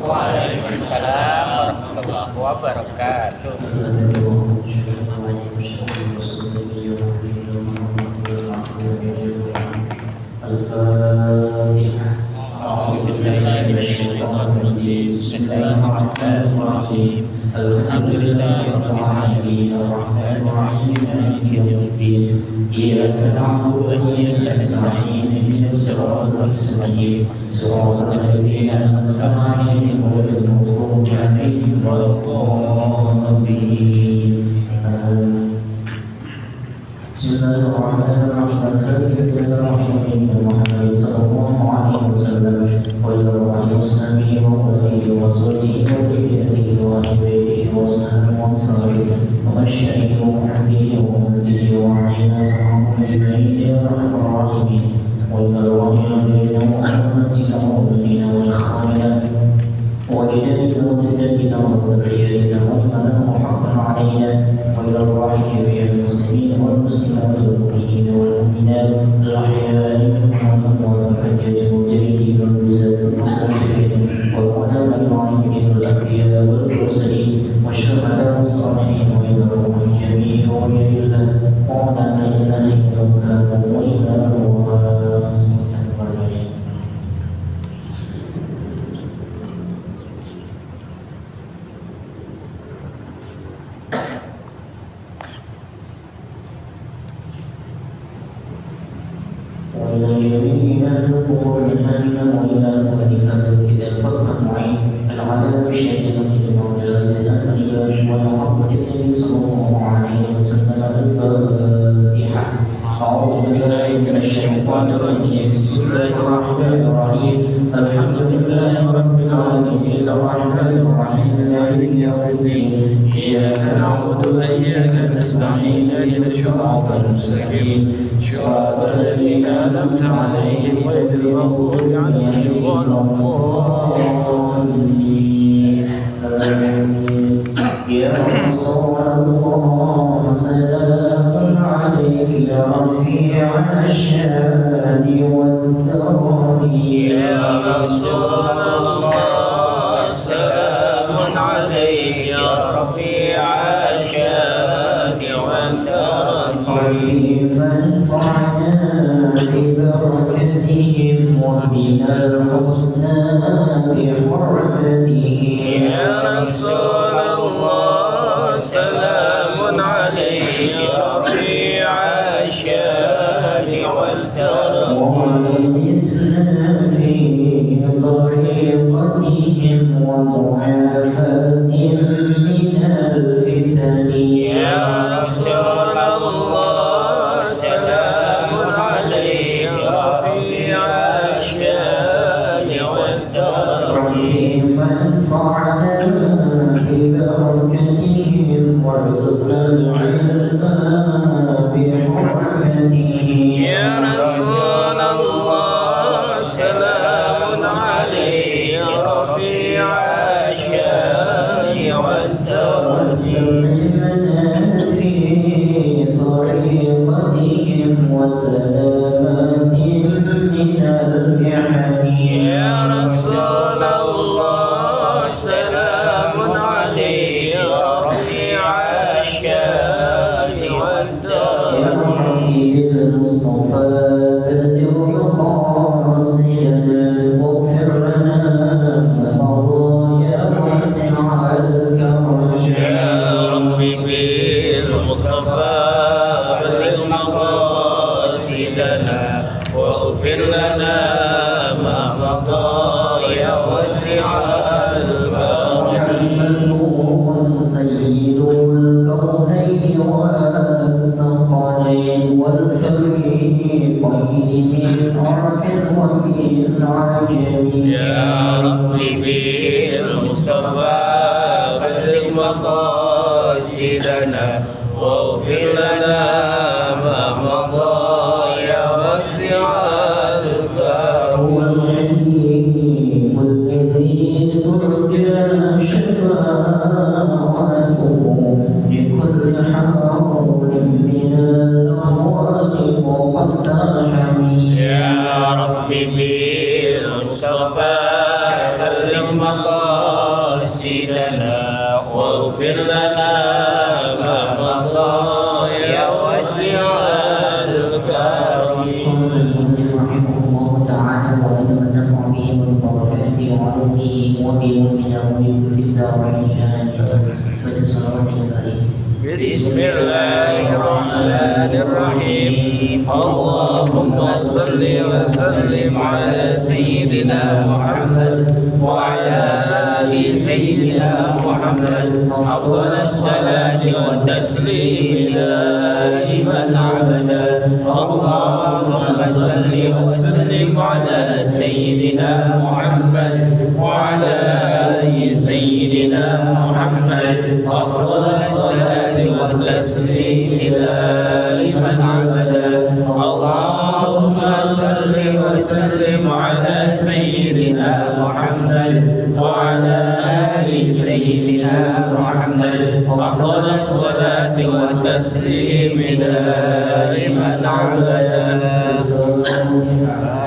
Waalaikumsalam warahmatullahi wabarakatuh. Al-Fatihah. A'udzubillahi minasyaitonir rajim. Bismillahirrahmanirrahim. Alhamdulillahirabbil alamin. Arrahmanir rahim. Maliki yaumiddin. Iyyaka na'budu wa iyyaka nasta'in. Ihdinas siratal mustaqim. Siratal ladzina an'amta 'alaihim ghairil maghdubi 'alaihim waladdallin. Bismillahirrahmanirrahim. Alhamdulillahirrahmanirrahim. Muhammad sallallahu alaihi wasallam wa ila alihi wa alihi wa sahbihi wa dhurriyyatihi wa ahli baitihi wa sahbihi wa ansarihi wa masyayikhi wa muhammidihi wa ummatihi wa alayna ma'ahum ajma'in ya arhamar rahimin. Wa ila al-wahidina wa ummatina wa ummina wa ikhwanina وجدنا وجدتنا وذريتنا ومن حقا علينا وإلى الله جميع المسلمين والمسلمات والمؤمنين والمؤمنات الأحياء منهم والحجاج المجاهدين والجزاة المصلحين والعلماء العاملين والأنبياء والمرسلين والشهداء الصالحين وإلى الله جميع أولياء الله ولا إله إلا الله وإلى الله سبحانه وتعالى. وإلى جميع القبور الآمنة وإلى مؤلفات الكتاب فتح معين العذاب الشاذمة للمولى العزيز الغني ولمحمد النبي صلى الله عليه وسلم. الفاتحة. أعوذ بالله من الشيطان الرجيم. بسم الله الرحمن الرحيم. الحمد لله رب العالمين الرحمن الرحيم مالك يوم الدين. إياك نعبد وإياك نستعين اهدنا الصراط المستقيم صراط الذين أنعمت عليهم غير المغضوب عليهم ولا الضالين. يا رسول الله سلام عليك يا رفيع الشان والدرب. يا رسول الله سلام عليك يا رفيع الشان والدرب. ربي فانفعنا ببركتهم وبنا الحسنى بحرمتهم. يا رسول الله سلام عليك يا رفيع الشان والدرب. وأمتنا في طريقتهم ومعافاة من الفتن. يا رسول الله سلام عليك يا رفيع الشان والدرب. ربي فانفعنا ببركتهم وارزقنا العلم بحرمتهم. يا رسول الله سلام عليك يا رفيع الشان والدرب. وسلمنا في طريقتهم وسلامات من المحن. يا رسول الله سلام عليك يا رفيع الشان والدرب. يا ربي بالمصطفى بلغ مقاصدنا واغفر لنا ما مضى يا واسع الكرم. يا ربي بالمصطفى بلغ مقاصدنا واغفر لنا ما مضى يا واسع الكرم. محمد سيد الكونين والثقلين والفريقين من عرب ومن عجم. يا ربي بالمصطفى بلغ مقاصدنا واغفر لنا ما مضى يا واسع الكرم. هو الغني الذي ترجى شفاعته لكل حول من الأموال مقتحم. يا ربي بالمصطفى بلغ مقاصدنا مقاصدنا واغفر لنا ما مضى يا واسع الكرم. قال المؤلف رحمه الله تعالى: وأنا النفع به والبركات وعلومه وبيومنا وبكل الدارين آمين. وجزاك الله. بسم الله الرحمن الرحيم. اللهم صل وسلم على سيدنا محمد وعلى آل سيدنا محمد أفضل الصلاة والتسليم دائما أبدا. اللهم صل وسلم على سيدنا محمد وعلى آل سيدنا محمد أفضل الصلاة والتسليم دائما أبدا. اللهم صل وسلم على سيدنا محمد وعلى آل سيدنا محمد أفضل الصلاة والتسليم دائما أبدا.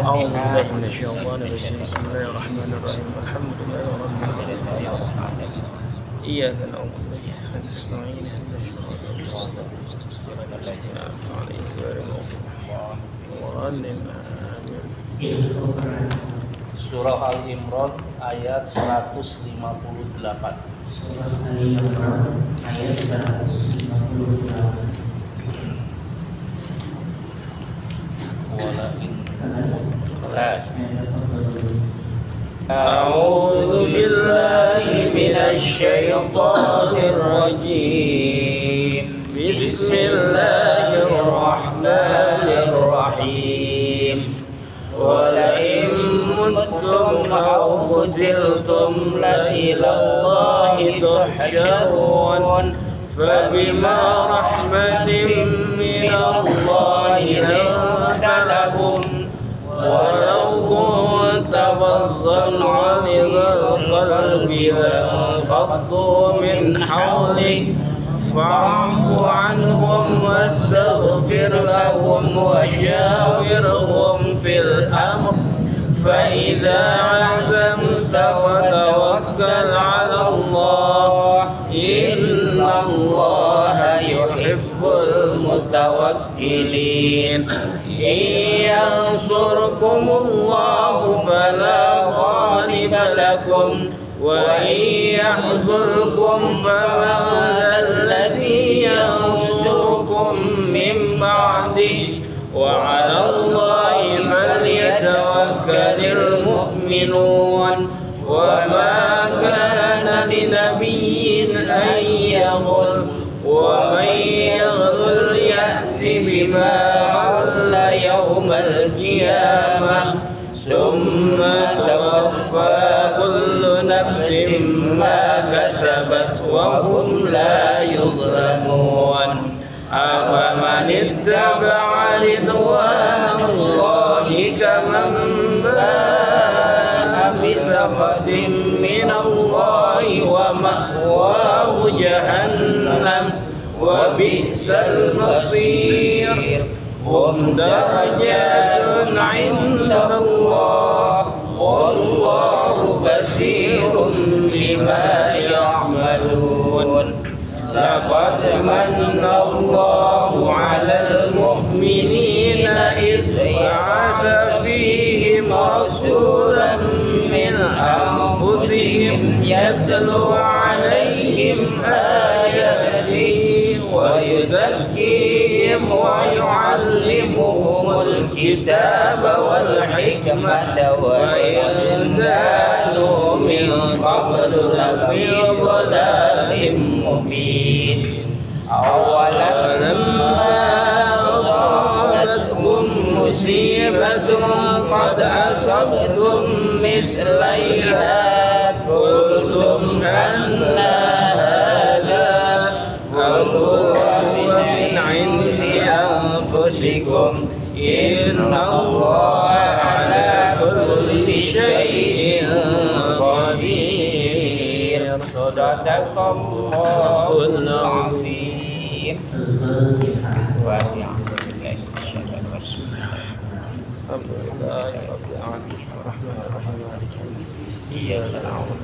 أعوذ بالله من الشيطان الرجيم. بسم الله الرحمن الرحيم. الحمد لله رب العالمين. إياك نعبد وإياك نستعين. اهدنا الصراط الذين أنعمت عليهم غير المغضوب عليهم ولا الضالين. Surah Al-Imran ayat 158. Surah Al-Imran ayat 158. أعوذ بالله من الشيطان الرجيم. بسم الله الرحمن الرحيم. ولئن متم أو قتلتم لإلى الله تحشرون. فبما رحمة من الله لنت لهم ولو كنت فظا غليظ القلب لانفضوا من حولك فاعف عنهم واستغفر لهم وشاورهم في الأمر فإذا عزمت فتوكل على الله إن الله يحب المتوكلين. إن ينصركم الله فلا غالب لكم وإن يخذلكم فمن ذا الذي ينصركم من بعده وعلى الله فليتوكل المؤمنون. وما كان لنبي أن يغل ومن يغل يأت بما غل يوم القيامة ثم توفى كل نفس ما كسبت وهم لا يظلمون. أفمن اتبع رضوان الله كمن باء بسخط من الله ومأواه جهنم وبئس المصير. هم درجات عند الله والله بصير بما يعملون. لقد من الله على المؤمنين إذ بعث فيهم رسولا من أنفسهم يتلو عليهم آياته ويزكيهم ويعلمهم الكتاب والحكمة وإن كانوا من قبل لفي ضلال مبين. أولما أصابتكم مصيبة قد أصبتم مثليها قلتم أن هذا هو من عند أنفسكم إن الله على كل شيء قدير. صدق الله العظيم. الفاتحة. الحمد لله رب العالمين. الرحمن الرحيم مالك يوم الدين إياك نعبد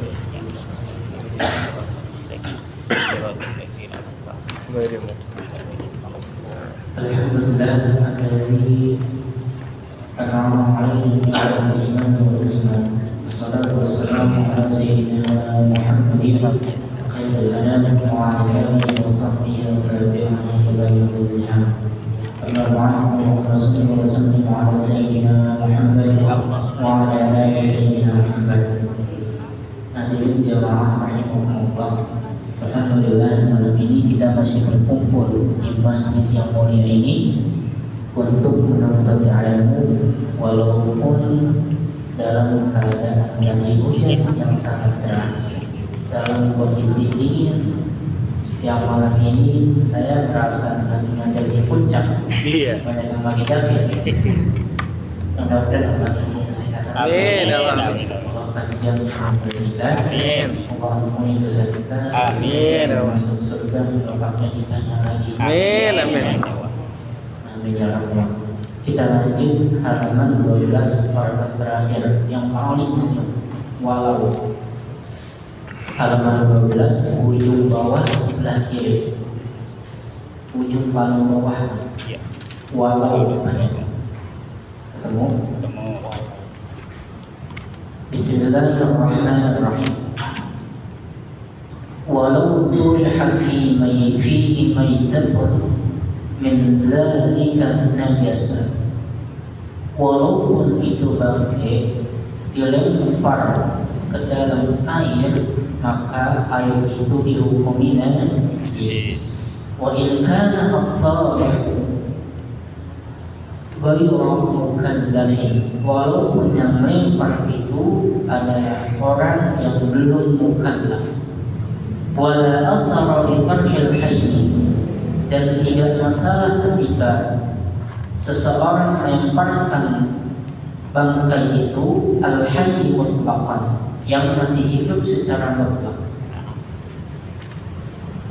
غير المغضوب Alhamdulillah alladzi an'ama 'alaina bi'ala al-iman wal islam. Wassalatu wassalamu ala sayyidina Muhammadin khairil anam wa ala alihi wa sahbihi wa tabi'in ila yaumil qiyamah. Amma ba'du, wa sallallahu wa sallim ala sayyidina Muhammad wa ala ali sayyidina Muhammad. Hadirin jamaah rahimahumullah. Alhamdulillah, malam ini kita masih berkumpul di masjid yang mulia ini untuk menuntut ilmu walaupun dalam keadaan tadi hujan yang sangat deras, dalam kondisi dingin yang malam ini saya merasa mengajar di puncak. Banyak yang bagi dapet. Mudah-mudahan Allah kasih kesehatan. Amin. Allah panjang umur kita. Amin. Allah ampuni dosa kita. Amin. Masuk surga bapaknya ditanya lagi. Amin. Amin. Amin ya Allah. Kita lanjut halaman 12 paragraf terakhir yang paling ujung. Walau halaman 12 ujung bawah sebelah kiri. Ujung paling bawah. Walau ketemu. Bismillahirrahmanirrahim. Walau turiha fihi maitatun min dzalika najasa. Walaupun itu bangkai dilempar ke dalam air, maka air itu dihukumi najis. Wa in kana at-tarihu ghayra mukallafin, walaupun yang melempar itu adalah orang yang belum mukallaf. Wala asara li tarhil hayy, dan tidak masalah ketika seseorang melemparkan bangkai itu al-hayy mutlaqan, yang masih hidup secara mutlak.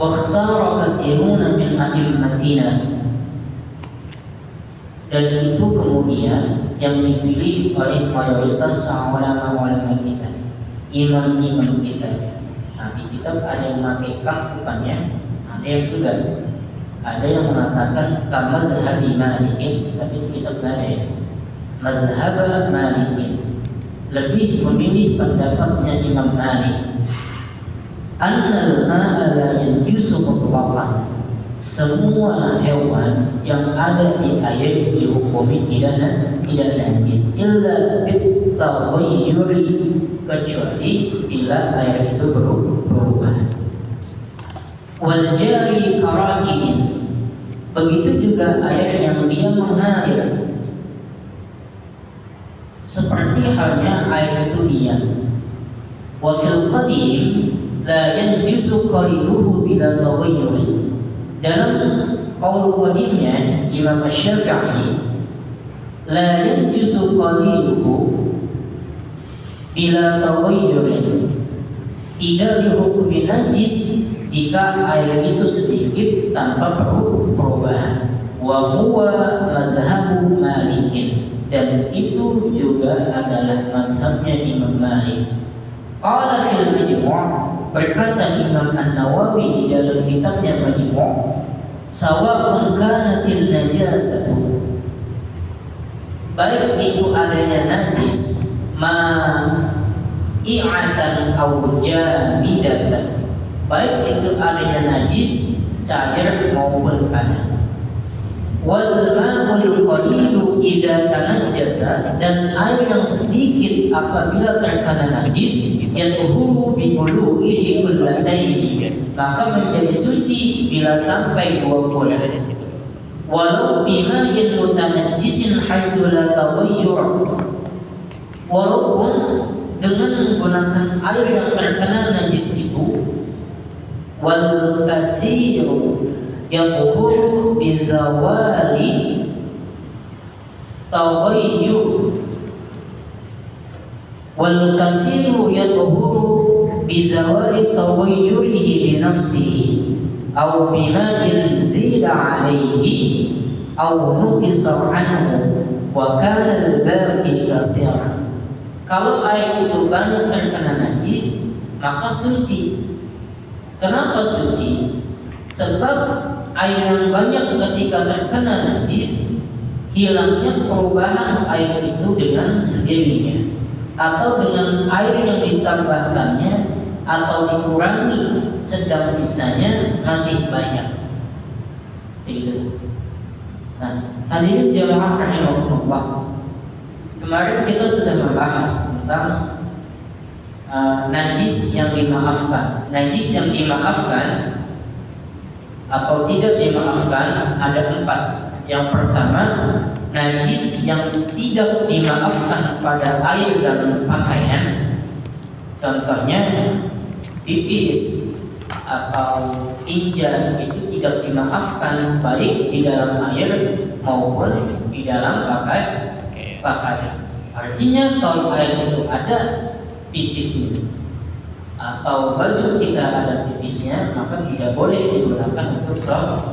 Wa ikhtara katsiruna min a'immatina, dan itu kemudian yang dipilih oleh mayoritas ulama-ulama kita, imam-imam kita. Nah, di kitab ada yang memakai kaf depannya, ada yang enggak. Ada yang mengatakan kamazhabi Malikin, tapi di kitab nggak ada ya. Mazhab Malikin, lebih memilih pendapatnya Imam Malik. Annal ma'a la yanjusu mutlaqan, semua hewan yang ada di air dihukumi tidak najis illa bit-taghayyuri, kecuali bila air itu berubah. Wal jari karakidin, begitu juga air yang dia mengalir, seperti halnya air itu diam. Wa fil qadim la yanjusu qaliluhu bila taghayyuri, dalam qaul qadimnya Imam Asy-Syafi'i, la yanjusu qaliluhu bila taghayyurin, tidak dihukumi najis jika air itu sedikit tanpa perubahan. Wa huwa madhhabu Malikin, dan itu juga adalah mazhabnya Imam Malik. Qala fil Majmu', berkata Imam An-Nawawi di dalam kitabnya Majmu', sawa'un kanatil najasatu, baik itu adanya najis, ma'i'atan aw jamidatan, baik itu adanya najis cair maupun padat. Wal ma'ul qalilu idza tanajjasa, dan air yang sedikit apabila terkena najis, yatuhuru bi bulughihi kullataini, maka menjadi suci bila sampai 2 bulan. Walau bima'in mutanajjisin haitsu la taghayyur, walaupun dengan menggunakan air yang terkena najis itu. Wal kasiru yatuhuru bizawali taghayyur, wal kasiru yatuhuru bizawali taghayyurihi bi nafsihi aw bima'in zida alayhi aw nuqisa anhu wa kana al-baqi kasiran. Kalau air itu banyak terkena najis, maka suci. Kenapa suci? Sebab air yang banyak ketika terkena najis, hilangnya perubahan air itu dengan sendirinya, atau dengan air yang ditambahkannya atau dikurangi, sedang sisanya masih banyak. Begitu. Nah, hadirin jamaah rahimakumullah, kemarin kita sudah membahas tentang najis yang dimaafkan. Najis yang dimaafkan atau tidak dimaafkan ada 4. Yang pertama, najis yang tidak dimaafkan pada air dan pakaian. Contohnya pipis atau tinja, itu tidak dimaafkan baik di dalam air maupun di dalam pakaian. Artinya kalau air itu ada pipisnya atau baju kita ada pipisnya, maka tidak boleh digunakan untuk sholat.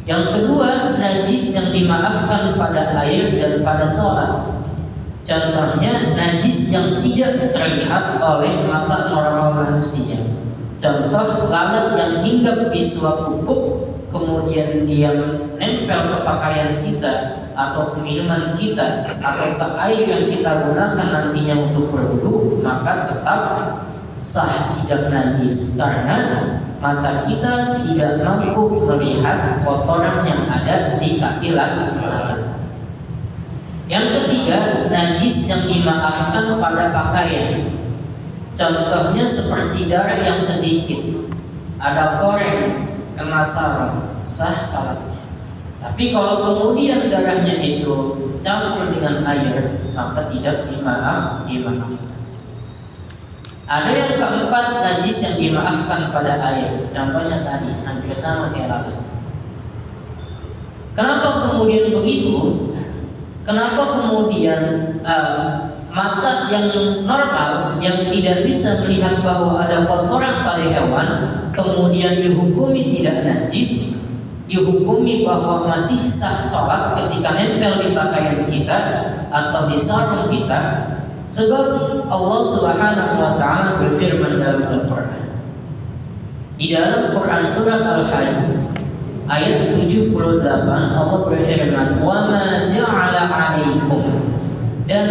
Yang kedua, najis yang dimaafkan pada air dan pada sholat. Contohnya najis yang tidak terlihat oleh mata normal manusia. Contoh lalat yang hinggap di suatu kup, kemudian dia nempel ke pakaian kita atau ke minuman kita atau ke air yang kita gunakan nantinya untuk berwudu, maka tetap sah tidak najis karena mata kita tidak mampu melihat kotoran yang ada di kaki lalat. Yang ketiga, najis yang dimaafkan pada pakaian. Contohnya seperti darah yang sedikit, ada koreng, kena sarung, sah salatnya. Tapi kalau kemudian darahnya itu campur dengan air, maka tidak dimaafkan. Ada yang keempat, najis yang dimaafkan pada air. Contohnya tadi, hampir sama kayak lalat. Kenapa kemudian begitu? Kenapa kemudian mata yang normal yang tidak bisa melihat bahwa ada kotoran pada hewan kemudian dihukumi tidak najis, dihukumi bahwa masih sah sholat ketika nempel di pakaian kita atau di sarung kita? Sebab Allah Subhanahu wa taala berfirman dalam Al-Qur'an. Di dalam Quran surat Al-Hajj ayat 78 Allah berfirman, "Wa ma ja'ala 'alaikum," dan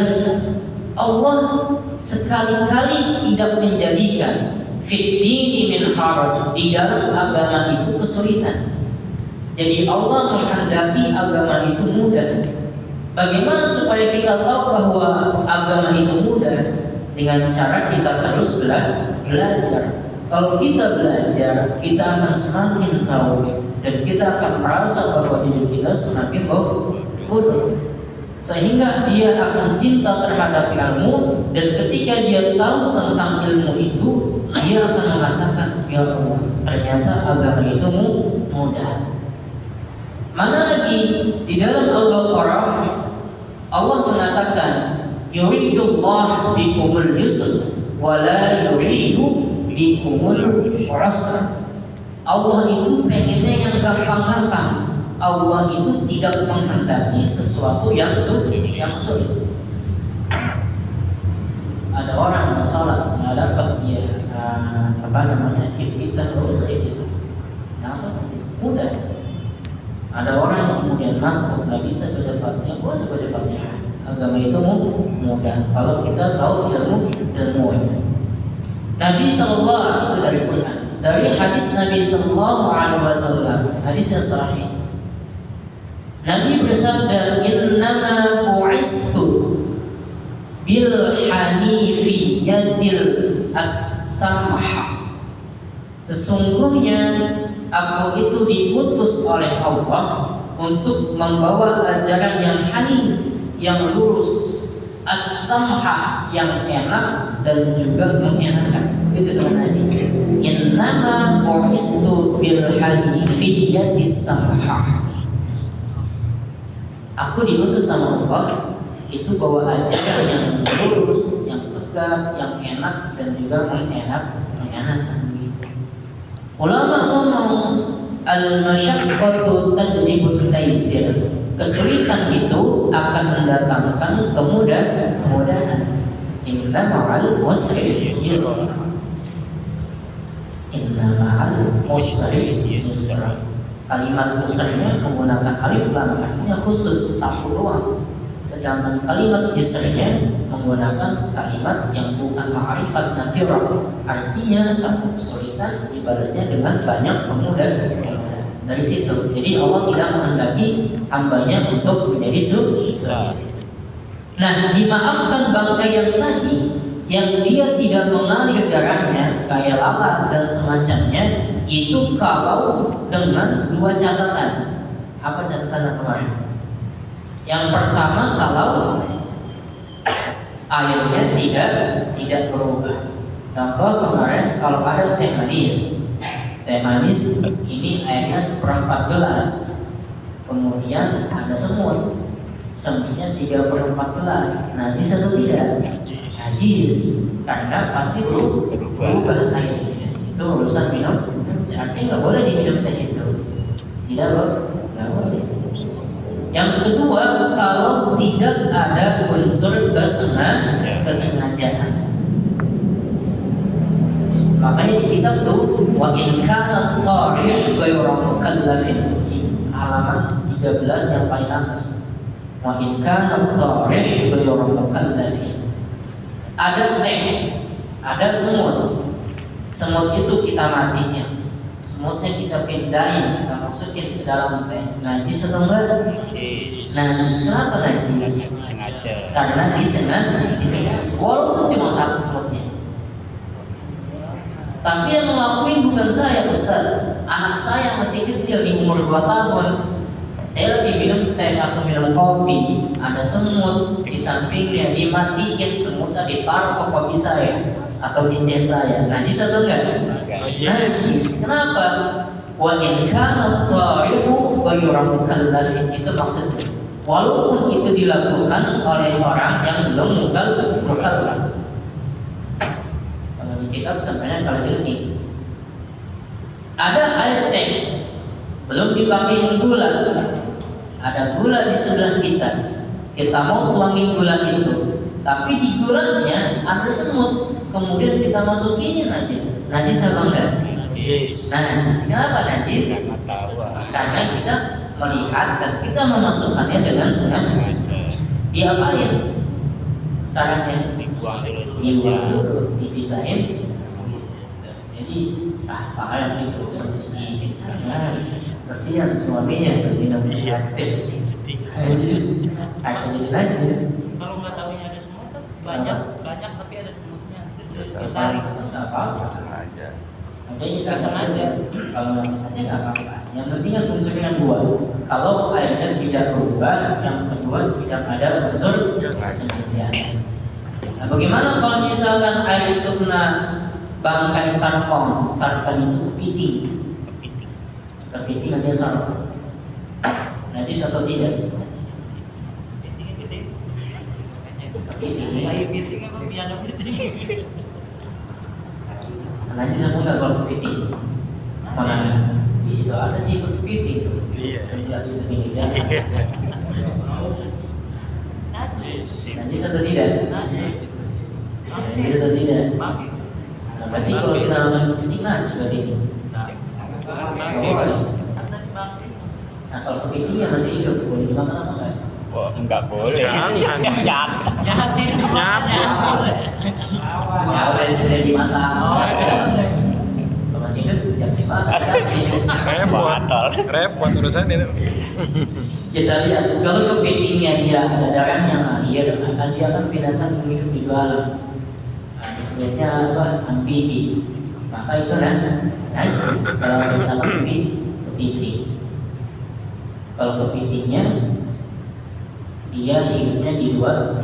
Allah sekali-kali tidak menjadikan fid dini min haraj, di dalam agama itu kesulitan. Jadi Allah menghendaki agama itu mudah. Bagaimana supaya kita tahu bahwa agama itu mudah? Dengan cara kita terus belajar. Kalau kita belajar, kita akan semakin tahu dan kita akan merasa bahwa diri kita semakin bodoh. Sehingga dia akan cinta terhadap ilmu, dan ketika dia tahu tentang ilmu itu, dia akan mengatakan, "Ya Allah, ternyata agama itu mudah." Mana lagi di dalam Al-Baqarah Allah mengatakan, "Yuridullah bikumul yusr wa la yuridu bikumul usr." Allah itu pengennya yang gampang-gampang. Allah itu tidak menghendaki sesuatu yang sulit. Ada orang masalah nggak dapat dia iftitah, nggak usah iftitah, langsung mudah. Ada orang kemudian masuk nggak bisa baca Fatihah, nggak usah baca Fatihah. Agama itu mudah kalau kita tahu ilmunya. Nabi Sallallahu itu dari Quran, dari hadis Nabi Sallallahu Alaihi Wasallam, hadis yang sahih. Nabi bersabda, "Innama bu'istu bil hanifiyatil as-samha." Sesungguhnya aku itu diutus oleh Allah untuk membawa ajaran yang hanif, yang lurus, as-samha, yang enak dan juga mengenakan. Begitu kata Nabi. Innama bu'istu bil hanifiyatis samha. Aku diutus sama Allah itu bawa ajaran yang lurus, yang tegak, yang enak dan juga mengenakan. Ulama ngomong al-masyaqqatu tajlibut taysir. Kesulitan itu akan mendatangkan kemudahan. Inna ma'al usri yusra. Inna ma'al usri yusra. Kalimat usrnya menggunakan alif lam, artinya khusus satu doang. Sedangkan kalimat yusrnya menggunakan kalimat yang bukan ma'rifat nakirah, artinya satu kesulitan dibalasnya dengan banyak kemudahan. Dari situ, jadi Allah tidak menghendaki hambanya untuk menjadi sulit. Nah, dimaafkan bangkai yang tadi, yang dia tidak mengalir darahnya kayak lalat dan semacamnya, itu kalau dengan dua catatan. Apa catatan kemarin? Yang pertama, kalau airnya tidak berubah. Contoh kemarin, kalau ada teh manis ini airnya 1/4 gelas, kemudian ada semutnya 3/4 gelas, najis atau tidak? Najis, karena pasti berubah airnya. Itu urusan minum, artinya nggak boleh diminum teh itu, nggak boleh. Yang kedua, kalau tidak ada unsur kesengajaan. Makanya di kitab tuh wa in kana tarikh ghayra mukallafin, halaman 13 yang paling atas. Wa in kana tarikh ghayra mukallafin. Ada teh, ada semut. Semut itu kita matiin. Semutnya kita pindahin, kita masukin ke dalam teh. Najis atau enggak? Najis. Kenapa najis? Sengaja. Karena disengaja. Walaupun cuma satu semutnya. Tapi yang ngelakuin bukan saya, Ustaz. Anak saya masih kecil, di umur 2 tahun. Saya lagi minum teh atau minum kopi, ada semut di sampingnya, dimatiin semutnya, ditaruh ke kopi saya atau di teh saya. Najis atau enggak? Najis. Kenapa? Wa in kana tarihu ghayra mukallafin, itu maksudnya. Walaupun itu dilakukan oleh orang yang belum mukallaf. Kitab contohnya kalau jernih, ada air teh belum dipakai gula, ada gula di sebelah kita mau tuangin gula itu, tapi di gulanya ada semut, kemudian kita masukin aja, najis apa enggak? Najis. Kenapa najis? Karena kita melihat dan kita memasukkannya dengan sengaja. Diapain? Caranya dibuang dulu, dipisahin. Jadi saya ini kalau sedikit, kasihan suaminya terminum air teh, najis, airnya jadi najis. Kalau nggak tahu ada semut kan banyak tapi ada semutnya. Disaring itu nggak apa-apa. Makanya kita sengaja. Kalau nggak sengaja nggak apa-apa. Yang penting kan unsurnya 2. Kalau airnya tidak berubah, yang kedua tidak ada unsur kesengajaan. Nah, bagaimana kalau misalkan air itu kena bangkai sarpong? Sarpong itu kepiting ada sarpong. Najis atau tidak? Kepiting apa piano piting? Najis apa enggak kalau kepiting? Mana? Di situ ada sih kepiting tuh. Iya. Sebelah situ pinggir jalan. Najis atau tidak? Najis atau tidak? Nah, berarti kalau kita lakukan kepiting najis berarti ini. Boleh. Nah, kalau kepitingnya masih hidup, boleh dimakan apa enggak? Wah, enggak boleh. Jangan. Ya sih, Ya udah dimasak. Kalau masih hidup jangan dimakan. Repot urusan itu. Kita lihat kalau kepitingnya dia ada darahnya ngalir, dia kan binatang yang hidup di 2 alam. Nah, disebutnya apa? Amfibi. Maka itu najis. Kalau misalkan kepiting. Kalau kepitingnya dia hidupnya di dua.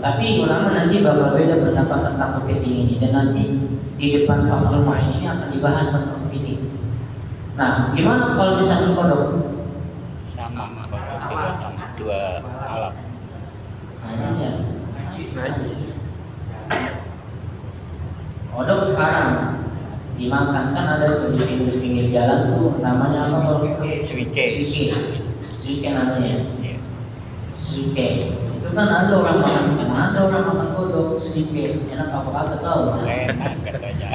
Tapi ulama nanti bakal beda pendapat tentang kepiting ini, dan nanti di depan Fathul Mu'in ini akan dibahas tentang kepiting. Nah, gimana kalau misalkan kodok? Sama dua alam. Najis ya? Najis. Kodok haram dimakan, kan ada tuh di pinggir jalan tuh namanya apa? Suike. Suike namanya. suike. Itu kan ada orang makan, emang ada orang makan kodok suike. Enak apa kagak tahu? Enak katanya.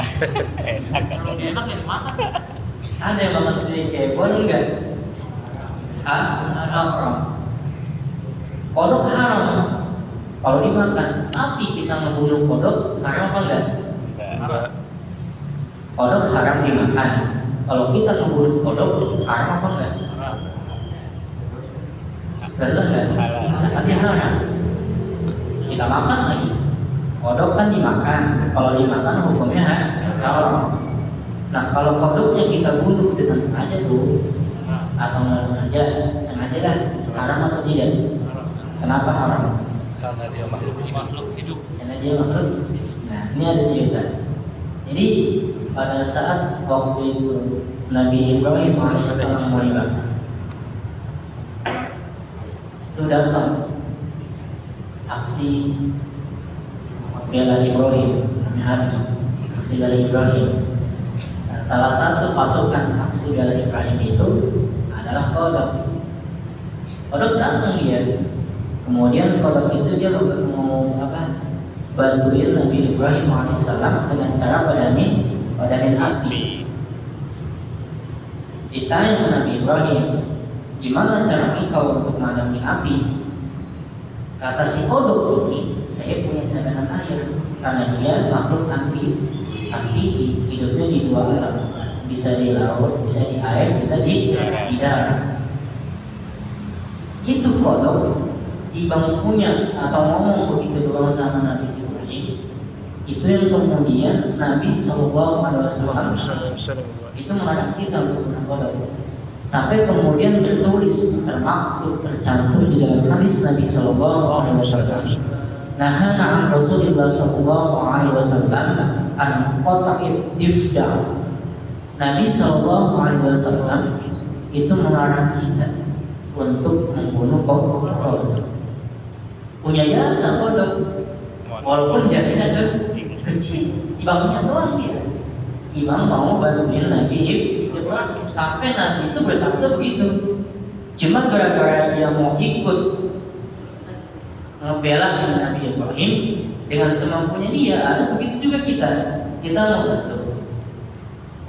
Enak Kalau katanya. enak ya dimakan. Ada yang makan suike, boleh nggak? Haram. Kodok haram kalau dimakan, tapi kita ngebunuh kodok haram apa enggak? Enggak. Kodok haram dimakan. Kalau kita ngebunuh kodok haram apa enggak? Betul enggak? Tapi haram. Kita makan lagi. Kodok kan dimakan. Kalau dimakan hukumnya haram. Nah kalau kodoknya kita bunuh dengan sengaja tuh, atau nggak sengaja, sengaja lah, haram atau tidak? Kenapa haram? Karena dia makhluk hidup. Makhluk hidup. Karena dia makhluk. Nah ini ada cerita. Jadi pada saat waktu itu Nabi Ibrahim alaihissalam mau ibadah, itu datang aksi bela Ibrahim, namanya aksi bela Ibrahim. Dan salah satu pasukan aksi bela Ibrahim itu adalah kodok. Kodok datang dia. Kemudian kodok itu dia mau bantuin Nabi Ibrahim alaihissalam dengan cara padamin api. Ditanya Nabi Ibrahim, gimana cara engkau untuk madamin api? Kata si kodok ini, saya punya cadangan air karena dia makhluk api hidupnya di dua alam, bisa di laut, bisa di air, bisa di darat. Itu kodok timbang punya atau ngomong begitu doang sama Nabi Ibrahim, itu yang kemudian Nabi SAW itu melarang kita untuk berkodok. Sampai kemudian tertulis, termaktub, tercantum di dalam hadis Nabi SAW. Nahana an Rasulullah SAW an qata'id difda. Nabi SAW itu melarang kita untuk membunuh kodok. Punya jasa kodok, walaupun jasanya kecil, ibangnya doang dia. Ibang mau bantuin Nabi Ibrahim, sampai Nabi itu bersabda begitu. Cuma gara-gara dia mau ikut ngebela Nabi Ibrahim dengan semampunya dia, begitu juga kita mau bantu,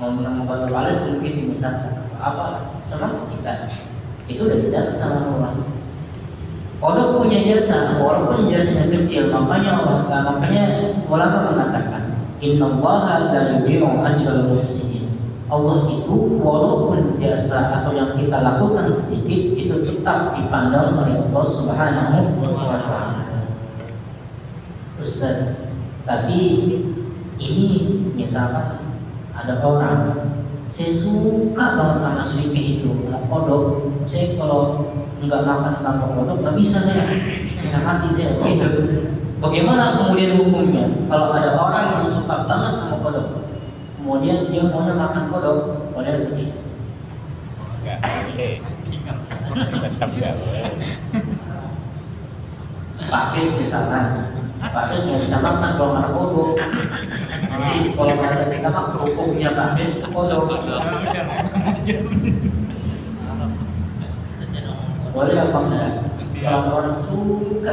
mau bantu Palestina begitu misalnya, apa semampu kita, itu udah dicatat sama Allah. Kodok punya jasa, walaupun jasanya kecil, makanya ulama mengatakan, Innallaha la yudhi'u ajral muhsinin. Allah itu walaupun jasa atau yang kita lakukan sedikit itu tetap dipandang oleh Allah Subhanahu wa Ta'ala. Ustaz, tapi ini misalkan ada orang, saya suka banget sama suike itu, mau kodok. Saya kalau nggak makan tanpa kodok nggak bisa, saya bisa mati saya gitu. Bagaimana kemudian hukumnya kalau ada orang yang suka banget sama kodok, kemudian dia maunya makan kodok, boleh atau tidak? Nggak boleh. Tetap nggak boleh. Pakis misalkan, pakis nggak bisa makan kalau nggak ada kodok. Jadi kalau bahasa kita mah kerupuknya pakis ke kodok. Boleh apa enggak? Kalau ada orang suka,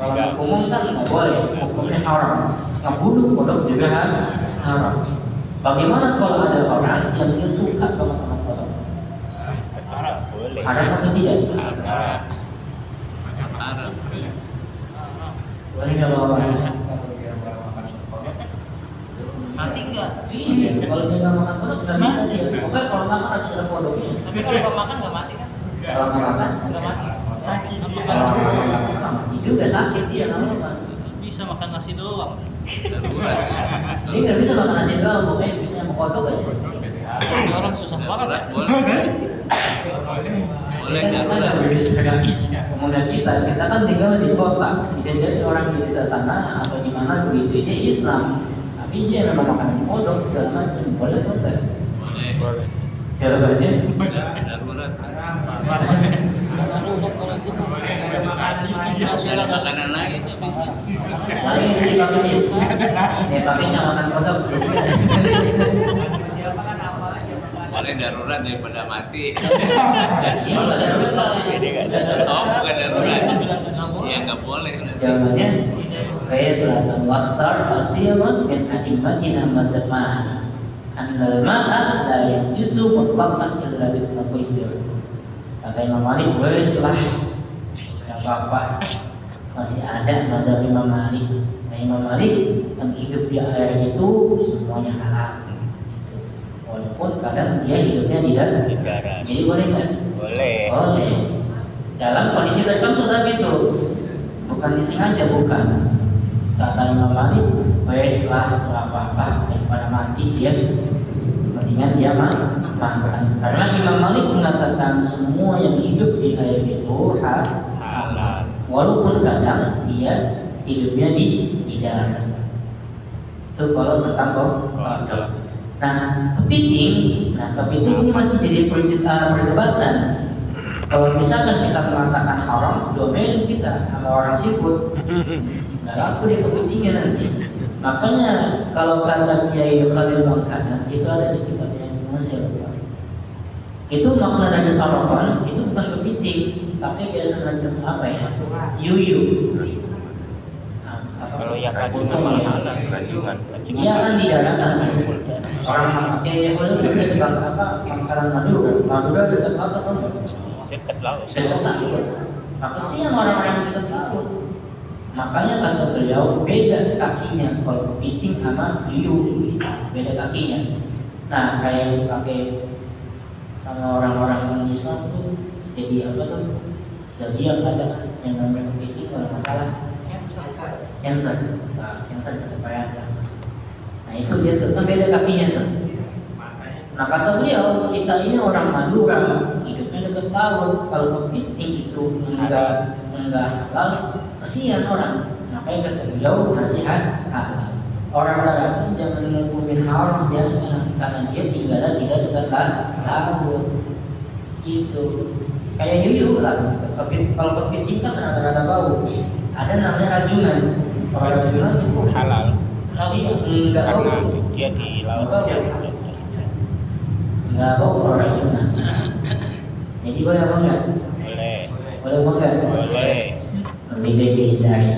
kalau umum kan nggak boleh, hukumnya haram. Ngebunuh kodok juga haram. Bagaimana kalau ada orang yang dia suka banget sama kodok? Tetap boleh. Haram atau tidak? Haram. Boleh nggak bawa? Mati enggak? Iya, kalau dia nggak makan kodok nggak bisa dia. Pokoknya kalau nggak makan harus ada kodoknya. Tapi kalau nggak makan nggak mati kan? Kalau nggak makan, Nggak mati. Sakit. kalau nggak makan mati juga sakit dia namanya. Bisa makan nasi doang. Dia nggak bisa makan nasi doang, pokoknya bisa sama kodok aja. Ini orang susah banget ya. Kita nggak bisa kan? Kemudian kita kan tinggal di kota, bisa jadi orang di desa sana atau di mana begitu dia Islam, tapi dia memang makan kodok segala macam, boleh atau enggak? Boleh. Jawabannya Makanan lagi. paling jadi pakis. Pakis yang makan kodok jadi Paling darurat daripada mati. Ini nggak darurat Pak. Jadi nggak Nggak darurat. Oh, bukan darurat. Boleh. Iya nggak boleh. Jawabannya Faizlatan waqtar qasiran min a'immatina mazamani annal ma'a la yajuzu mutlaqan illa bit-taqayyur. Kata Imam Malik, lah nggak apa-apa, masih ada mazhab Imam Malik. Nah, Imam Malik yang hidup di air itu semuanya halal gitu. Walaupun kadang dia hidupnya di darat. Di darat. Jadi boleh nggak? Boleh. Boleh. Dalam kondisi tertentu tapi itu bukan disengaja, bukan. Kata Imam Malik, lah nggak apa-apa, daripada mati dia mendingan dia makan. Karena Imam Malik mengatakan semua yang hidup di air itu halal, walaupun kadang dia hidupnya di darat. Itu kalau tentang kodok. Nah, kepiting ini masih jadi perdebatan. Kalau misalkan kita mengatakan haram, domelin kita sama orang seafood, nggak laku dia kepitingnya nanti. Makanya kalau kata Kiai Khalil Bangkalan itu ada di kitabnya semua saya lupa. Itu makna dari sarapan itu bukan kepiting, tapi kayak semacam apa ya? Yuyu. Kalau yang racungan Bukan, mahal, ya. racungan. Iya kan di daratan. Orang Kiai Khalil kan di Bangkalan Madura dekat laut apa enggak? Dekat laut. Dekat laut. Nah, kesian orang-orang yang dekat laut. Makanya kata beliau beda kakinya kalau kepiting sama hiu, beda kakinya. Nah, kayak dipakai sama orang-orang Islam tuh jadi apa tuh? Zodiak ada kan yang namanya kepiting kalau masalah cancer. Nah, cancer ketupayan. Nah, itu dia tuh kan beda kakinya tuh. Nah, kata beliau kita ini orang Madura, hidupnya dekat laut. Kalau kepiting itu enggak halal, kesian orang. Makanya kata beliau nasihat halal. Orang daratan jangan menghukumin haram, jangan, karena dia tinggalnya tidak dekat laut. Gitu. Kayak yuyu lah. Kalau kepiting kan rada-rada bau. Ada namanya rajungan. Kalau rajungan itu Halal. iya, enggak bau. Karena dia di laut. Enggak bau kalau rajungan. Jadi boleh apa enggak? Boleh. Boleh apa enggak? Boleh. Lebih baik dihindari.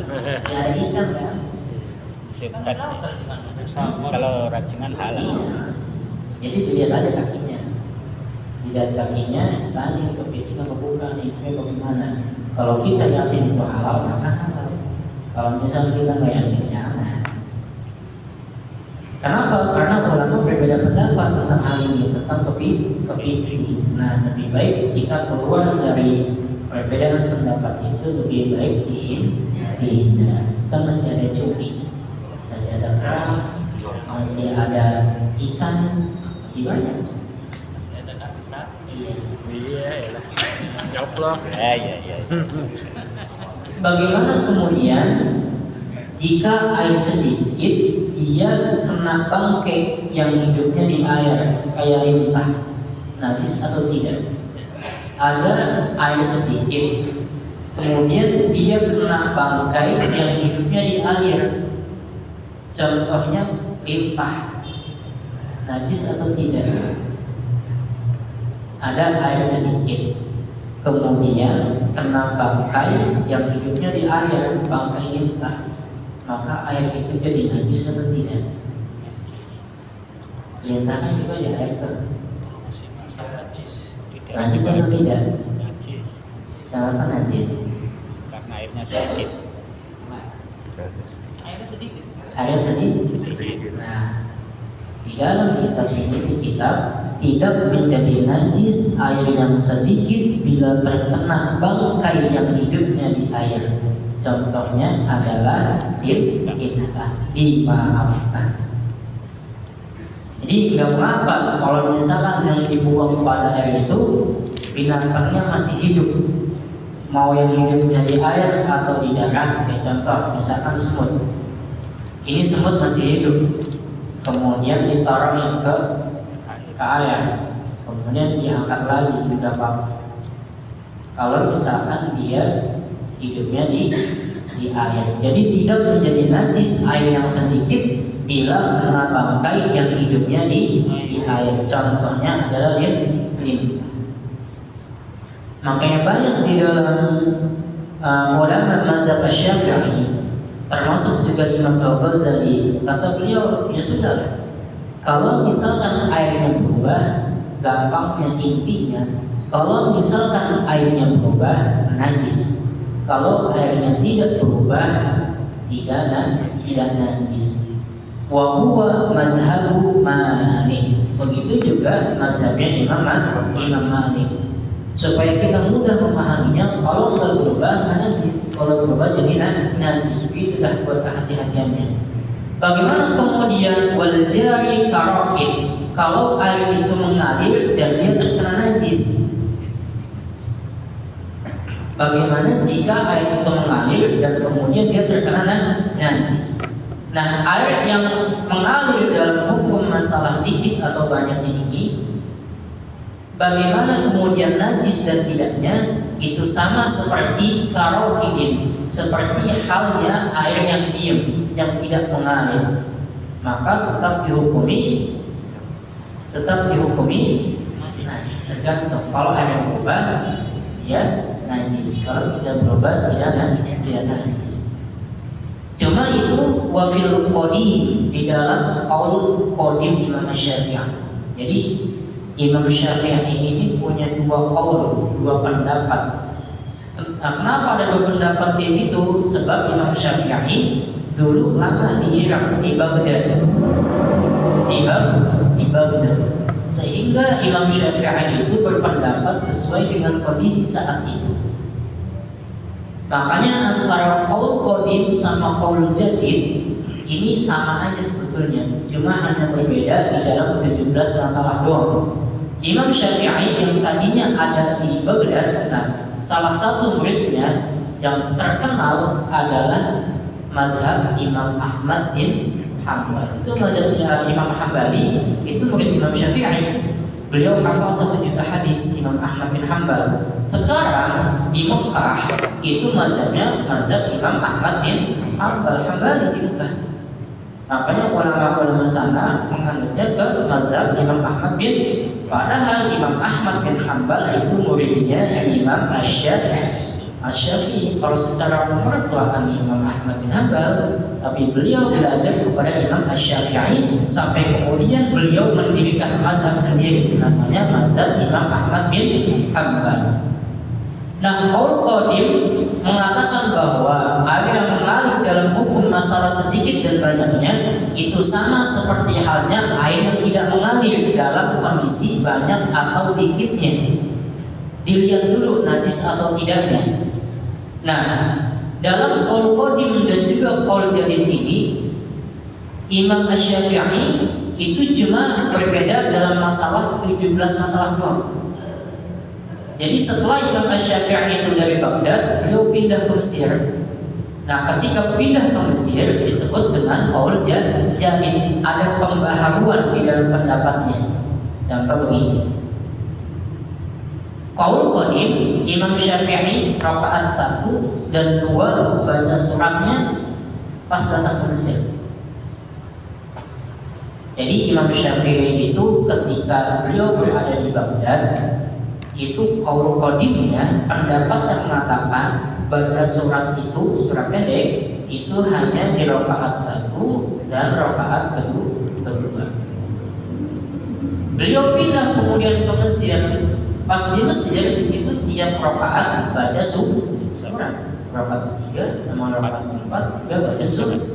Masih ada ikan kan? Sekat. Kalau racungan halal. Iya, jadi dilihat aja kakinya. Dilihat kakinya, tanya ini kepiting apa bukan, ini bagaimana. Kalau kita yakin itu halal, maka halal. Kalau misalnya kita nggak yakin, jangan. Kenapa? Karena ulama berbeda pendapat tentang hal ini, tentang kepiting. Nah, lebih baik kita keluar dari perbedaan pendapat itu, lebih baik dihindar. Kan masih ada cumi, masih ada kerang, masih ada ikan, masih banyak. Masih ada kaki sapi. Iya. Iya, lah. Ya Allah. Ya. Bagaimana kemudian jika air sedikit dia kena bangkai yang hidupnya di air kayak lintah, najis atau tidak? Ada air sedikit, kemudian dia kena bangkai yang hidupnya di air, contohnya lintah, najis atau tidak? Ada air sedikit, kemudian kena bangkai yang hidupnya di air, bangkai lintah, maka air itu jadi najis atau tidak? Lintah kan juga ya air tuh. Najis atau tidak? Najis. Kenapa najis? Karena airnya sedikit. Airnya sedikit. Airnya sedikit. Nah, di dalam kitab sini di kitab tidak menjadi najis air yang sedikit bila terkena bangkai yang hidupnya di air. Contohnya adalah lintah, dimaafkan. Jadi nggak mengapa kalau misalkan yang dibuang pada air itu binatangnya masih hidup, mau yang hidupnya di air atau di darat. Ya contoh misalkan semut, ini semut masih hidup, kemudian ditaruhin ke air, kemudian diangkat lagi juga apa? Kalau misalkan dia hidupnya di di air. Jadi tidak menjadi najis air yang sedikit bila kena bangkai yang hidupnya di air. Contohnya adalah lintah. Makanya banyak di dalam ulama mazhab Syafi'i, termasuk juga Imam Al-Ghazali, kata beliau, ya sudah, kalau misalkan airnya berubah, gampangnya intinya, kalau misalkan airnya berubah, najis. Kalau airnya tidak berubah, tidak najis. Wa huwa madhabu Malik. Begitu juga mazhabnya Imam Malik. Supaya kita mudah memahaminya, kalau nggak berubah nggak najis, kalau berubah jadi najis. Begitulah buat kehati-hatiannya. Bagaimana kemudian wal jari karokit, kalau air itu mengalir dan dia terkena najis? Bagaimana jika air itu mengalir dan kemudian dia terkena najis? Nah, air yang mengalir dalam hukum masalah dikit atau banyaknya ini, bagaimana kemudian najis dan tidaknya, itu sama seperti karokidin, seperti halnya air yang diam, yang tidak mengalir, maka tetap dihukumi najis. Tergantung, kalau air yang berubah, ya najis. Kalau tidak berubah, tidak najis. Cuma itu wafil qadim, di dalam qaul qadim Imam Syafi'i. Jadi Imam Syafi'i ini punya dua qaul, dua pendapat. Kenapa ada dua pendapat kayak gitu? Sebab Imam Syafi'i dulu lama di Irak, di Baghdad. Di Baghdad. Sehingga Imam Syafi'i itu berpendapat sesuai dengan kondisi saat itu. Makanya antara qaul qadim sama qaul jadid ini sama aja sebetulnya, cuma hanya berbeda di dalam 17 masalah doang. Imam Syafi'i yang tadinya ada di Baghdad, nah salah satu muridnya yang terkenal adalah mazhab Imam Ahmad bin Hanbal. Itu mazhab Imam Hambali, itu murid Imam Syafi'i. Beliau hafal 1 juta hadis, Imam Ahmad bin Hanbal. Sekarang di Mekah itu mazhabnya mazhab Imam Ahmad bin Hanbal, Hambali di Mekah. Makanya ulama-ulama sana menganutnya ke mazhab Imam Ahmad bin, padahal Imam Ahmad bin Hanbal itu muridnya Imam Asy-Syafi'i. Kalau secara nomor tuaan Imam Ahmad bin Hanbal, tapi beliau belajar kepada Imam Asy-Syafi'i sampai kemudian beliau mendirikan mazhab sendiri, namanya mazhab Imam Ahmad bin Hanbal. Nah, qaul qadim mengatakan bahwa air yang mengalir dalam hukum masalah sedikit dan banyaknya itu sama seperti halnya air yang tidak mengalir dalam kondisi banyak atau dikitnya. Dilihat dulu najis atau tidaknya. Nah, dalam qaul qadim dan juga qaul jadid ini, Imam Asy-Syafi'i itu cuma berbeda dalam masalah 17 masalah doang. Jadi setelah Imam Asy-Syafi'i itu dari Baghdad, beliau pindah ke Mesir. Nah, ketika pindah ke Mesir disebut dengan qaul jadid, ada pembaharuan di dalam pendapatnya. Contoh begini. Qaul qadim, Imam Syafi'i rakaat 1 dan 2 baca suratnya pas datang ke Mesir. Jadi Imam Syafi'i itu ketika beliau berada di Baghdad, itu qaul qadimnya pendapat yang mengatakan baca surat itu, surat pendek itu hanya di rakaat 1 dan rakaat kedua. Beliau pindah kemudian ke Mesir. Pas di Mesir itu tiap rakaat baca surat. Rakaat ketiga, nama rakaat keempat juga baca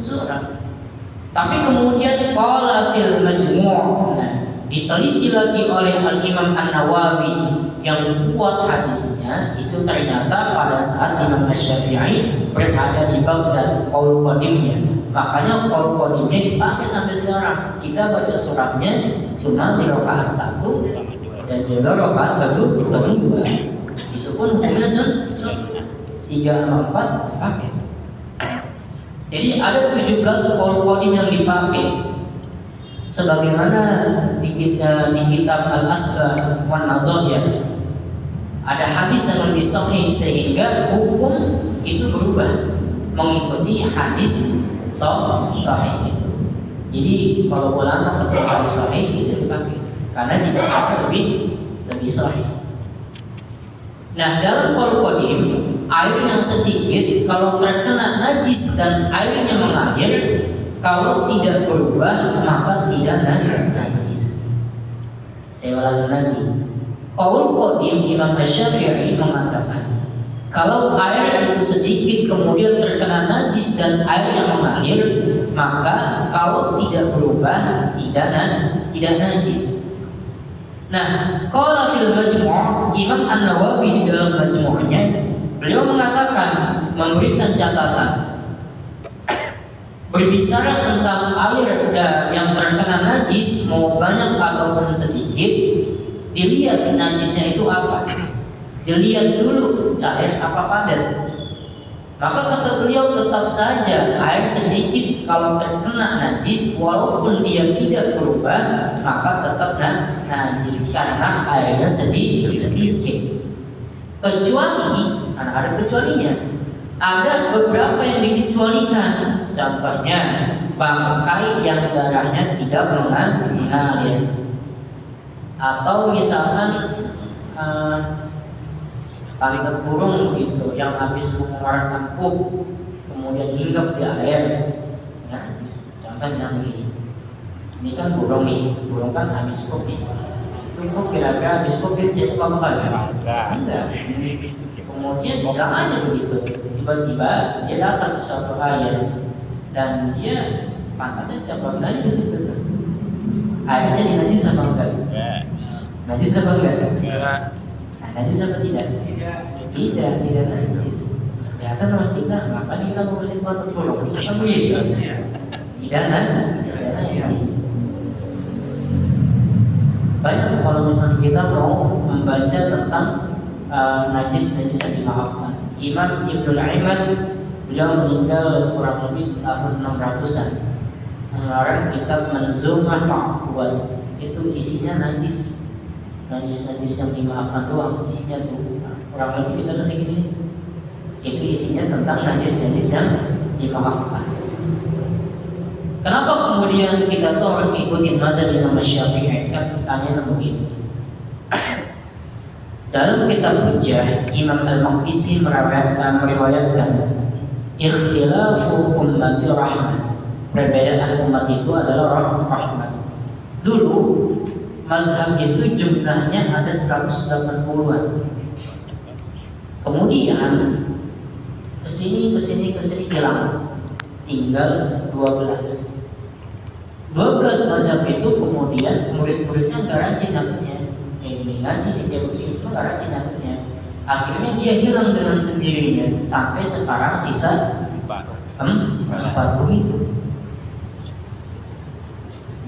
surat. Tapi kemudian qala fil majmu', nah, diteliti lagi oleh Al-Imam An-Nawawi yang kuat hadisnya itu ternyata pada saat Imam Asy-Syafi'i berada di Baghdad qaul qadimnya. Makanya qaul qadimnya dipakai sampai sekarang. Kita baca suratnya cuma di rakaat 1 dan juga rakaat kedua. Itu pun hukumnya 3 sama 4 dipakai. Jadi ada 17 qaul qadim yang dipakai. Sebagaimana di kitab Al-Asbah wan Nazair ada hadis yang lebih sahih sehingga hukum itu berubah. mengikuti hadis sahih itu. Jadi kalau ulama ketemu hadis sahih itu dipakai karena dikatakan lebih sahih. Nah, dalam qaul qadim, air yang sedikit kalau terkena najis dan airnya mengalir, kalau tidak berubah maka tidak najis. Saya ulangi lagi. Qaul qadim Imam Asy-Syafi'i mengatakan, kalau air itu sedikit kemudian terkena najis dan airnya mengalir, maka kalau tidak berubah tidak najis. Nah, qala fil Majmu' Imam An-Nawawi di dalam Majmu'nya beliau mengatakan, memberikan catatan, berbicara tentang air yang terkena najis mau banyak ataupun sedikit, dilihat najisnya itu apa. Dilihat dulu cair apa padat. Maka kata beliau, tetap saja air sedikit kalau terkena najis walaupun dia tidak berubah maka tetap najis karena airnya sedikit. Kecuali, ada kecualinya. Ada beberapa yang dikecualikan. Contohnya bangkai yang darahnya tidak mengalir. Atau misalkan pantat burung begitu yang habis mengeluarkan pup kemudian hinggap di air, ya najis. Contohnya begini, ini kan burung nih, burung kan habis pup nih, itu pup kira-kira habis pup dia jatuh apa enggak? Kemudian bilang aja begitu, tiba-tiba dia datang ke suatu air dan dia pantatnya tidak pernah di situ. Airnya dinajis apa enggak? Najis apa enggak? Nah, najis apa tidak? Tidak najis. Ternyata nama kita, ngapain kita ngurusin pantat burung? Kan begitu? Tidak najis. Banyak kalau misalnya kita mau membaca tentang najis yang dimaafkan. Imam Ibnul Aiman beliau meninggal kurang lebih tahun 600-an. Mengarang kitab Manzumah Ma'fuwat, itu isinya najis yang dimaafkan doang isinya tuh. Kurang lebih kita masih gini, itu isinya tentang najis yang dimaafkan. Kenapa kemudian kita tuh harus ngikutin mazhab Imam Syafi'i? Kan pertanyaannya begini. Dalam kitab Hujjah, Imam Al-Maqdisi meriwayatkan ikhtilafu ummati rahmah. Perbedaan umat itu adalah rahmat. Dulu mazhab itu jumlahnya ada 180-an. Kemudian kesini hilang, tinggal 12 mazhab itu. Kemudian murid-muridnya nggak rajin nyatetnya, ini ngaji nih kayak begini itu nggak rajin nyatetnya. Akhirnya dia hilang dengan sendirinya sampai sekarang sisa 4 begitu.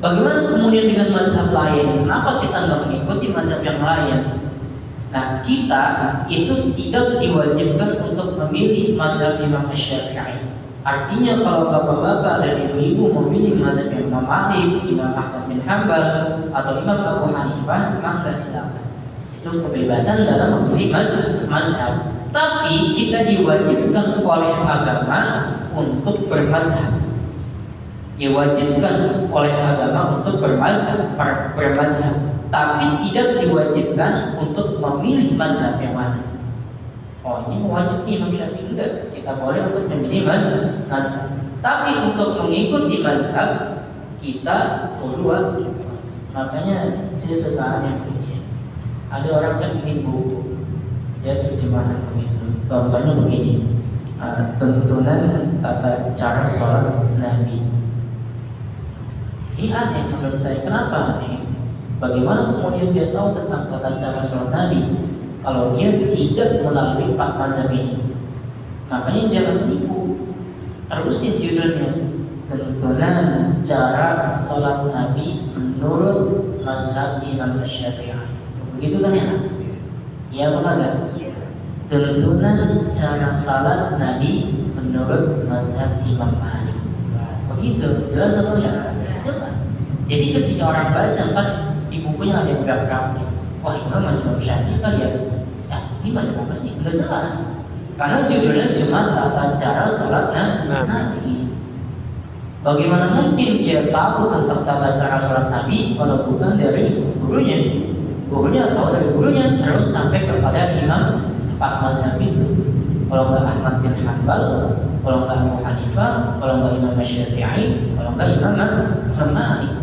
Bagaimana kemudian dengan mazhab lain? Kenapa kita nggak mengikuti mazhab yang lain? Nah, kita itu tidak diwajibkan untuk memilih mazhab Imam Syafi'i. Artinya kalau bapak-bapak dan ibu-ibu memilih mazhab Imam Malik, Imam Ahmad bin Hanbal, atau Imam Abu Hanifah, maka silakan. Itu kebebasan dalam memilih mazhab. Tapi kita diwajibkan oleh agama untuk bermazhab. Diwajibkan oleh agama untuk bermazhab, tapi tidak diwajibkan untuk memilih mazhab yang mana. Oh, ini mewajib Imam Syafi'i, enggak. Kita boleh untuk memilih mazhab. Tapi untuk mengikuti mazhab kita dua. Makanya saya suka yang begini. Ada orang kan bikin buku, dia terjemahan begitu. Contohnya begini, tuntunan tata cara sholat Nabi. Ini aneh menurut saya. Kenapa aneh? Bagaimana kemudian dia tahu tentang tata cara sholat Nabi kalau dia tidak melalui 4 mazhab ini? Makanya jangan menipu. Terusin judulnya, tuntunan cara sholat Nabi menurut mazhab Imam Syafi'i. Begitu kan ya? Iya apa enggak? Tuntunan cara sholat Nabi menurut mazhab Imam Malik. Begitu, jelas apa enggak? Jelas. Jadi ketika orang baca kan di bukunya ada yang gerak-gerak, wah ini mazhab Syafi'i kali ya? Ya ini mazhab apa sih? Enggak jelas. Karena judulnya cuma tata cara sholat Nabi. Bagaimana mungkin dia tahu tentang tata cara sholat Nabi kalau bukan dari gurunya? Gurunya tahu dari gurunya, terus sampai kepada imam 4 mazhab itu. Kalau nggak Ahmad bin Hanbal, kalau nggak Abu Hanifah, kalau nggak Imam Syafi'i, kalau nggak Imam Malik.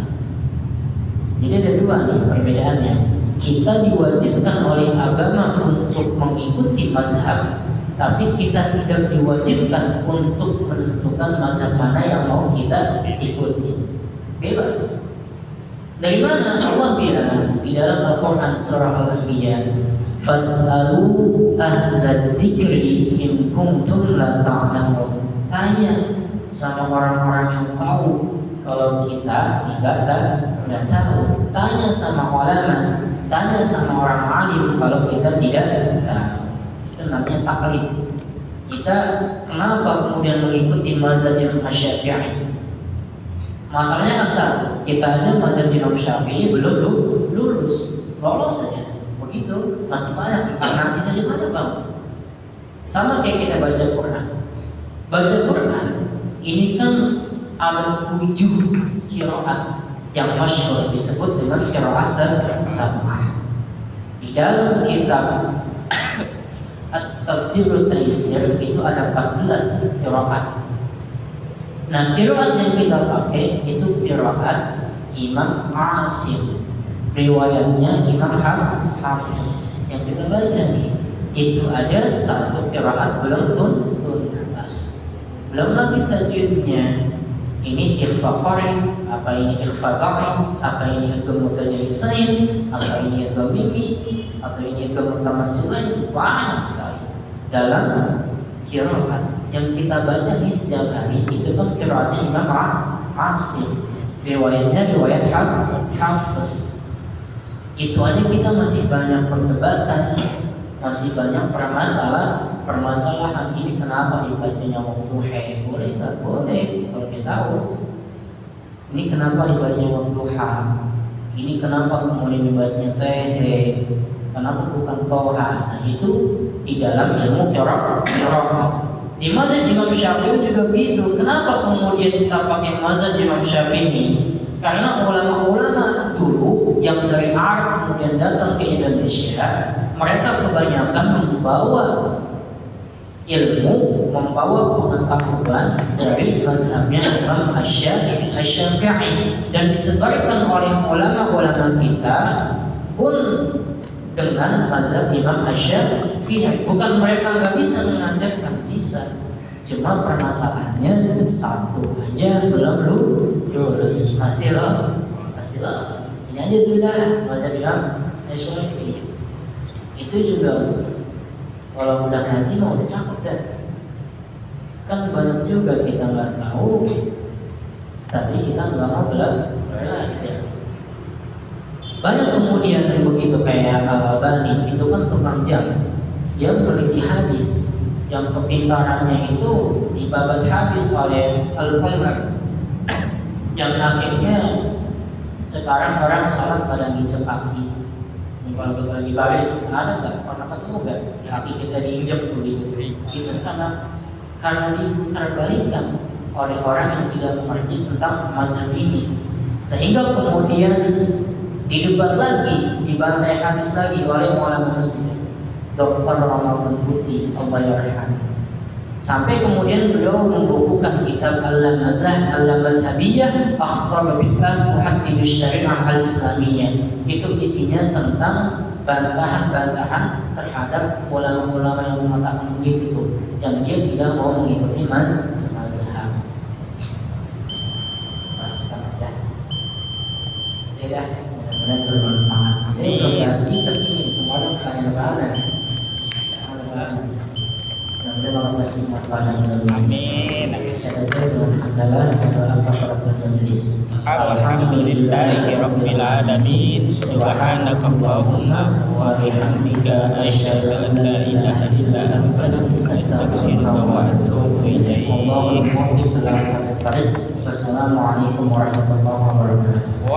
Jadi ada 2 nih perbedaannya. Kita diwajibkan oleh agama untuk mengikuti mazhab, tapi kita tidak diwajibkan untuk menentukan mazhab mana yang mau kita ikuti. Bebas. Dari mana Allah bilang di dalam Al-Quran surah Al-Anbiya, fas'alu ahla dzikri in kuntum la ta'lamun. Tanya sama orang-orang yang tahu kalau kita nggak tahu. Tanya sama ulama, tanya sama orang alim kalau kita tidak tahu. Itu namanya taklid. Kita kenapa kemudian mengikuti mazhab Imam Syafi'i? Masalahnya kan satu, kita aja mazhab Imam Syafi'i belum lulus, lolos saja. Begitu, masih banyak. Karena hadis saja mana bang? Sama kayak kita baca Quran. Baca Quran, ini kan ada 7 qiraat yang masyhur disebut dengan qiraat sab'ah. Di dalam kitab At-Tabjir Taisir itu ada 14 qiraat. Nah, qiraat yang kita pakai itu qiraat Imam Asim. Riwayatnya Imam Hafiz yang kita baca nih. Itu ada 1 qiraat belum tuntas. Belum lagi tajwidnya. Ini ikhfa qari, apa ini ikhfa qari, apa ini idgham mutajalisain, apa ini idgham mimi, atau ini idgham mutamassilain. Banyak sekali dalam qiraat yang kita baca di setiap hari. Itu kan qiraatnya Imam Asim, riwayatnya riwayat Hafiz. Itu aja kita masih banyak perdebatan, masih banyak permasalahan. Ini kenapa dibacanya waktu boleh nggak boleh kalau kita tahu. Ini kenapa dibacanya waktu ini kenapa kemudian dibacanya tehe, kenapa bukan toha. Nah itu di dalam ilmu qiraat. Di mazhab Imam Syafi'i juga begitu. Kenapa kemudian kita pakai mazhab Imam Syafi'i? Karena ulama-ulama dulu yang dari Arab kemudian datang ke Indonesia, mereka kebanyakan membawa ilmu, membawa pengetahuan dari mazhabnya Imam Asy-Syafi'i dan disebarkan oleh ulama-ulama kita pun dengan mazhab Imam Asy-Syafi'i. Bukan mereka nggak bisa mengajarkan, bisa. Cuma permasalahannya satu aja belum lulus, masih lolos. Ini aja dulu dah mazhab Imam Asy-Syafi'i. Itu juga kalau udah ngaji mau udah cakep dah. Kan banyak juga kita nggak tahu, tapi kita nggak mau belajar. Banyak kemudian yang begitu kayak Al-Albani itu kan tukang jam. Dia meneliti hadis yang kepintarannya itu dibabat habis oleh Al-Umar, yang akhirnya sekarang orang salat pada nginjek kaki. Kalau kita lagi baris, ada nggak? Pernah ketemu nggak? Kaki kita diinjek begitu. Itu karena diputar balikan oleh orang yang tidak mengerti tentang mazhab ini, sehingga kemudian didebat lagi, dibantai habis lagi oleh ulama Mesir, Dr. Ramadan Putih, Allah yarham. Sampai kemudian beliau membukukan kitab Al-Mazhabiyah Akhtar Bid'ah Muhaddidus Syari'ah Al-Islamiyah. Itu isinya tentang bantahan-bantahan terhadap ulama-ulama yang mengatakan begitu tuh, yang dia tidak mau mengikuti mazhab. Ya, mudah-mudahan bermanfaat. Saya belum bahas cicak ini, kemarin pertanyaan-pertanyaan. Mudah-mudahan Allah kasih manfaat dan Amin. kita dengan hamdalah dan apa para majelis. Alhamdulillahirabbil alamin. Subhanakallahumma wa bihamdika asyhadu an la ilaha illa anta astaghfiruka wa atubu ilaik. Allahumma muwaffiq ila aqwamit thariq. Wassalamualaikum warahmatullahi wabarakatuh.